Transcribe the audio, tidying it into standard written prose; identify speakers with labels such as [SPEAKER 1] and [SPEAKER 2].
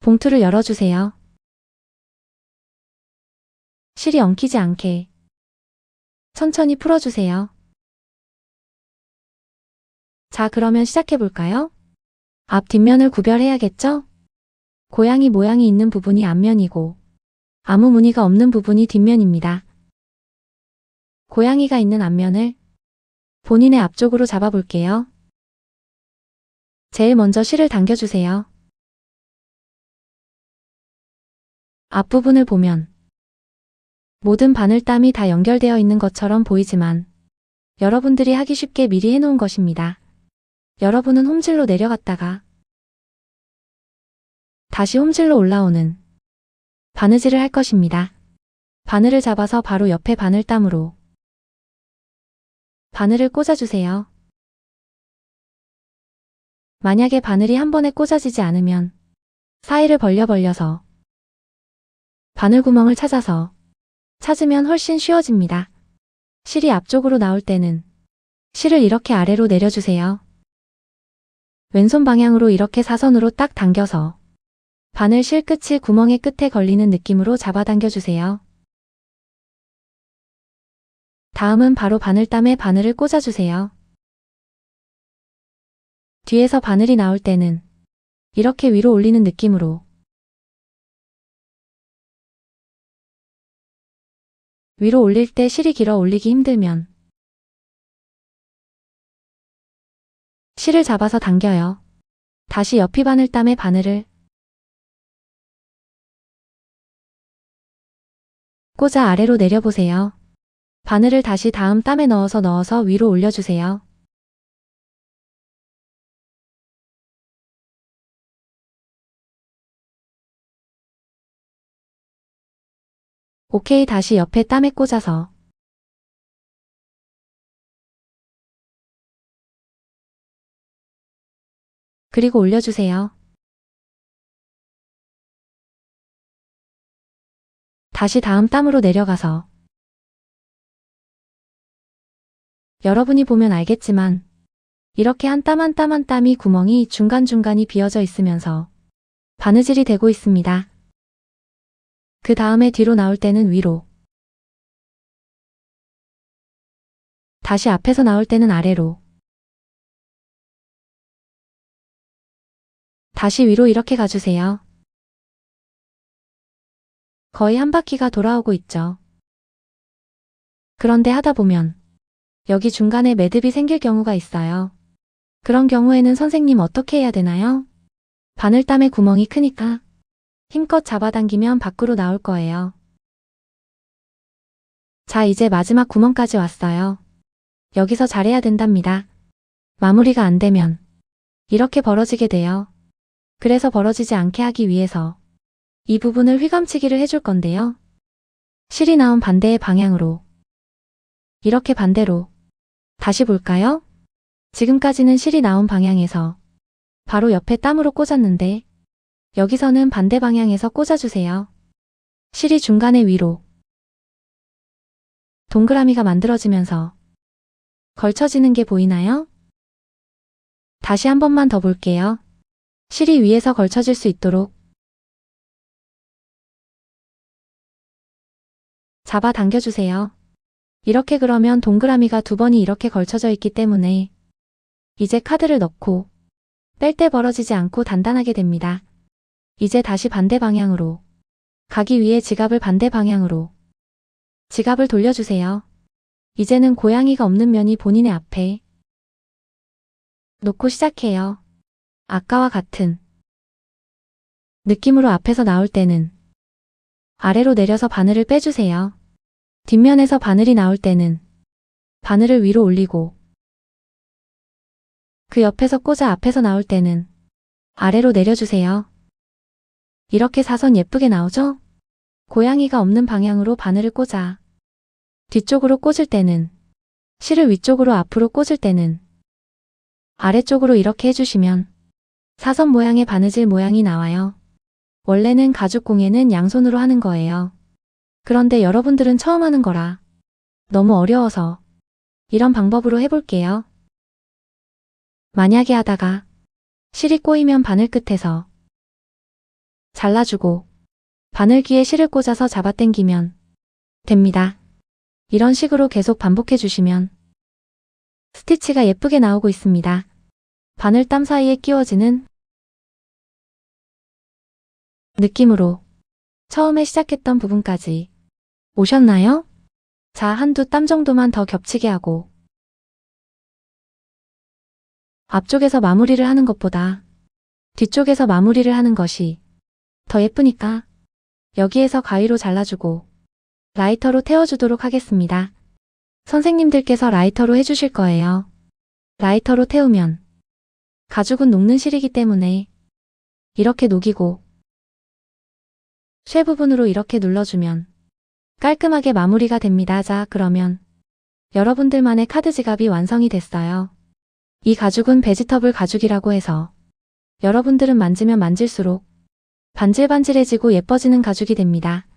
[SPEAKER 1] 봉투를 열어주세요. 실이 엉키지 않게 천천히 풀어주세요. 자, 그러면 시작해볼까요? 앞 뒷면을 구별해야겠죠? 고양이 모양이 있는 부분이 앞면이고 아무 무늬가 없는 부분이 뒷면입니다. 고양이가 있는 앞면을 본인의 앞쪽으로 잡아볼게요. 제일 먼저 실을 당겨주세요. 앞부분을 보면 모든 바늘땀이 다 연결되어 있는 것처럼 보이지만 여러분들이 하기 쉽게 미리 해놓은 것입니다. 여러분은 홈질로 내려갔다가 다시 홈질로 올라오는 바느질을 할 것입니다. 바늘을 잡아서 바로 옆에 바늘땀으로 바늘을 꽂아주세요. 만약에 바늘이 한 번에 꽂아지지 않으면 사이를 벌려서 바늘구멍을 찾으면 훨씬 쉬워집니다. 실이 앞쪽으로 나올 때는 실을 이렇게 아래로 내려주세요. 왼손 방향으로 이렇게 사선으로 딱 당겨서 바늘 실 끝이 구멍의 끝에 걸리는 느낌으로 잡아당겨주세요. 다음은 바로 바늘땀에 바늘을 꽂아주세요. 뒤에서 바늘이 나올 때는 이렇게 위로 올리는 느낌으로 위로 올릴 때 실이 길어 올리기 힘들면 실을 잡아서 당겨요. 다시 옆이 바늘땀에 바늘을 꽂아 아래로 내려보세요. 바늘을 다시 다음 땀에 넣어서 위로 올려주세요. 오케이, 다시 옆에 땀에 꽂아서 그리고 올려주세요. 다시 다음 땀으로 내려가서 여러분이 보면 알겠지만 이렇게 한 땀 한 땀 한 땀이 구멍이 중간중간이 비어져 있으면서 바느질이 되고 있습니다. 그 다음에 뒤로 나올 때는 위로, 다시 앞에서 나올 때는 아래로, 다시 위로 이렇게 가주세요. 거의 한 바퀴가 돌아오고 있죠. 그런데 하다 보면 여기 중간에 매듭이 생길 경우가 있어요. 그런 경우에는 선생님 어떻게 해야 되나요? 바늘땀에 구멍이 크니까 힘껏 잡아당기면 밖으로 나올 거예요. 자, 이제 마지막 구멍까지 왔어요. 여기서 잘해야 된답니다. 마무리가 안 되면 이렇게 벌어지게 돼요. 그래서 벌어지지 않게 하기 위해서 이 부분을 휘감치기를 해줄 건데요. 실이 나온 반대의 방향으로 이렇게 반대로 다시 볼까요? 지금까지는 실이 나온 방향에서 바로 옆에 땀으로 꽂았는데 여기서는 반대 방향에서 꽂아주세요. 실이 중간에 위로 동그라미가 만들어지면서 걸쳐지는 게 보이나요? 다시 한 번만 더 볼게요. 실이 위에서 걸쳐질 수 있도록 잡아 당겨주세요. 이렇게 그러면 동그라미가 두 번이 이렇게 걸쳐져 있기 때문에 이제 카드를 넣고 뺄 때 벌어지지 않고 단단하게 됩니다. 이제 다시 반대 방향으로 가기 위해 지갑을 반대 방향으로 지갑을 돌려주세요. 이제는 고양이가 없는 면이 본인의 앞에 놓고 시작해요. 아까와 같은 느낌으로 앞에서 나올 때는 아래로 내려서 바늘을 빼주세요. 뒷면에서 바늘이 나올 때는 바늘을 위로 올리고 그 옆에서 꽂아 앞에서 나올 때는 아래로 내려주세요. 이렇게 사선 예쁘게 나오죠? 고양이가 없는 방향으로 바늘을 꽂아 뒤쪽으로 꽂을 때는 실을 위쪽으로 앞으로 꽂을 때는 아래쪽으로 이렇게 해주시면 사선 모양의 바느질 모양이 나와요. 원래는 가죽공예는 양손으로 하는 거예요. 그런데 여러분들은 처음 하는 거라 너무 어려워서 이런 방법으로 해볼게요. 만약에 하다가 실이 꼬이면 바늘 끝에서 잘라주고 바늘귀에 실을 꽂아서 잡아당기면 됩니다. 이런 식으로 계속 반복해 주시면 스티치가 예쁘게 나오고 있습니다. 바늘땀 사이에 끼워지는 느낌으로 처음에 시작했던 부분까지 오셨나요? 자, 한두 땀 정도만 더 겹치게 하고 앞쪽에서 마무리를 하는 것보다 뒤쪽에서 마무리를 하는 것이 더 예쁘니까 여기에서 가위로 잘라주고 라이터로 태워주도록 하겠습니다. 선생님들께서 라이터로 해주실 거예요. 라이터로 태우면 가죽은 녹는 실이기 때문에 이렇게 녹이고 쇠 부분으로 이렇게 눌러주면 깔끔하게 마무리가 됩니다. 자, 그러면 여러분들만의 카드 지갑이 완성이 됐어요. 이 가죽은 베지터블 가죽이라고 해서 여러분들은 만지면 만질수록 반질반질해지고 예뻐지는 가죽이 됩니다.